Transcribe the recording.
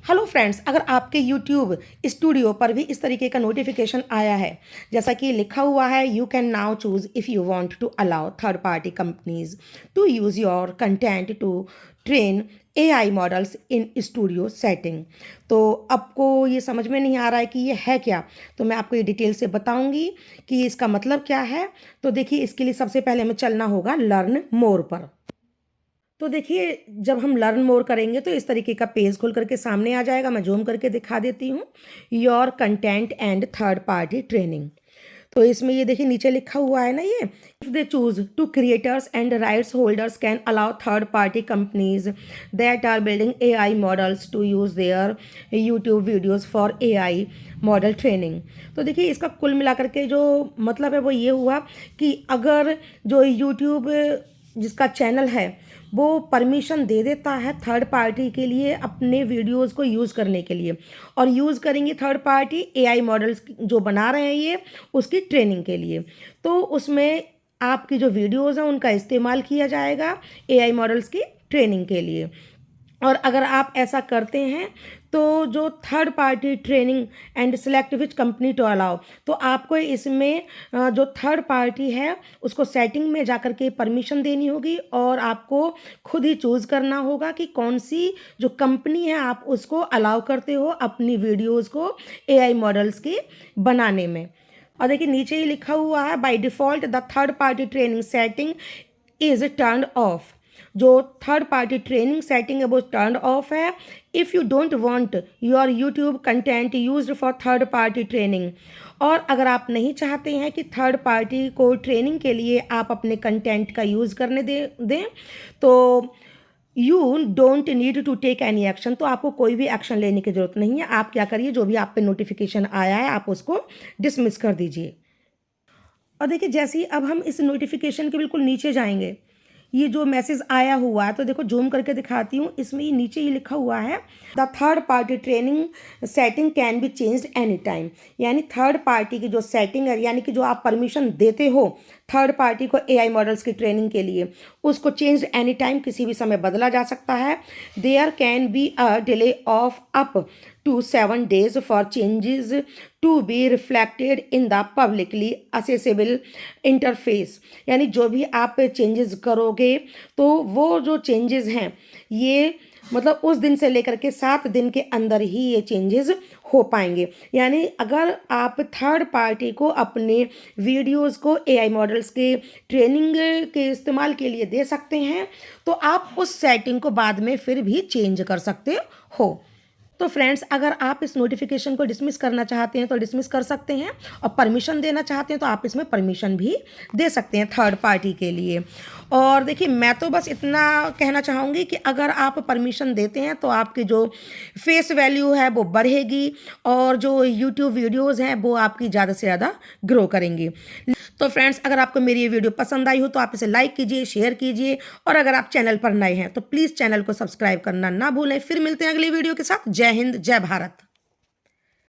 Hello friends, अगर आपके YouTube studio पर भी इस तरीके का नोटिफिकेशन आया है, जैसा कि लिखा हुआ है, you can now choose if you want to allow third party companies to use your content to train AI models in studio setting. तो आपको ये समझ में नहीं आ रहा है कि ये है क्या, तो मैं आपको ये डिटेल से बताऊंगी कि इसका मतलब क्या है। तो देखिए, इसके लिए सबसे पहले हमें चलना होगा लर्न मोर पर। तो देखिए, जब हम लर्न मोर करेंगे तो इस तरीके का पेज खुल करके सामने आ जाएगा। मैं जूम करके दिखा देती हूँ, your content and third party training. तो इसमें ये देखिए नीचे लिखा हुआ है ना, ये if they choose to creators and rights holders can allow third party companies that are building AI models to use their YouTube videos for AI model training. तो देखिए, इसका कुल मिलाकर के जो मतलब है वो ये हुआ कि अगर जो यूट्यूब जिसका चैनल है वो परमिशन दे देता है थर्ड पार्टी के लिए अपने वीडियोस को यूज़ करने के लिए, और यूज़ करेंगे थर्ड पार्टी एआई मॉडल्स जो बना रहे हैं ये उसकी ट्रेनिंग के लिए, तो उसमें आपकी जो वीडियोस हैं उनका इस्तेमाल किया जाएगा एआई मॉडल्स की ट्रेनिंग के लिए। और अगर आप ऐसा करते हैं तो जो third party training and select which company to allow, तो आपको इसमें जो थर्ड पार्टी है उसको सेटिंग में जाकर के परमिशन देनी होगी और आपको खुद ही चूज़ करना होगा कि कौन सी जो कंपनी है आप उसको अलाउ करते हो अपनी वीडियोज़ को एआई मॉडल्स की बनाने में। और देखिए नीचे ही लिखा हुआ है, by default the third party training setting is turn off. जो थर्ड पार्टी ट्रेनिंग सेटिंग है वो टर्न ऑफ है। If you don't want your YouTube content used for third party training, और अगर आप नहीं चाहते हैं कि थर्ड पार्टी को ट्रेनिंग के लिए आप अपने कंटेंट का यूज़ करने दें तो you don't need to take any action, तो आपको कोई भी एक्शन लेने की ज़रूरत नहीं है। आप क्या करिए, जो भी आप पे नोटिफिकेशन आया है आप उसको डिसमिस कर दीजिए। और देखिए, जैसे ही अब हम इस नोटिफिकेशन के बिल्कुल नीचे जाएंगे, ये जो मैसेज आया हुआ है, तो देखो जूम करके दिखाती हूँ, इसमें ये नीचे ही लिखा हुआ है, the third party training setting can be changed any time. यानी थर्ड पार्टी की जो सेटिंग है, यानी कि जो आप परमिशन देते हो थर्ड पार्टी को एआई मॉडल्स की ट्रेनिंग के लिए, उसको चेंज एनी टाइम, किसी भी समय बदला जा सकता है। There can be a delay of up to 7 days for changes to be reflected in the publicly accessible interface। यानी जो भी आप चेंजेस करोगे तो वो जो चेंजेस हैं ये मतलब उस दिन से लेकर के 7 दिन के अंदर ही ये चेंजेस हो पाएंगे। यानी अगर आप थर्ड पार्टी को अपने वीडियोस को एआई मॉडल्स के ट्रेनिंग के इस्तेमाल के लिए दे सकते हैं, तो आप उस सेटिंग को बाद में फिर भी चेंज कर सकते हो। तो फ्रेंड्स, अगर आप इस नोटिफिकेशन को डिसमिस करना चाहते हैं तो डिसमिस कर सकते हैं, और परमिशन देना चाहते हैं तो आप इसमें परमिशन भी दे सकते हैं थर्ड पार्टी के लिए। और देखिए, मैं तो बस इतना कहना चाहूँगी कि अगर आप परमिशन देते हैं तो आपकी जो फेस वैल्यू है वो बढ़ेगी और जो यूट्यूब वीडियोज़ हैं वो आपकी ज़्यादा से ज़्यादा ग्रो करेंगी। तो फ्रेंड्स, अगर आपको मेरी ये वीडियो पसंद आई हो तो आप इसे लाइक कीजिए, शेयर कीजिए, और अगर आप चैनल पर नए हैं तो प्लीज़ चैनल को सब्सक्राइब करना ना भूलें। फिर मिलते हैं अगली वीडियो के साथ। जय हिंद, जय भारत।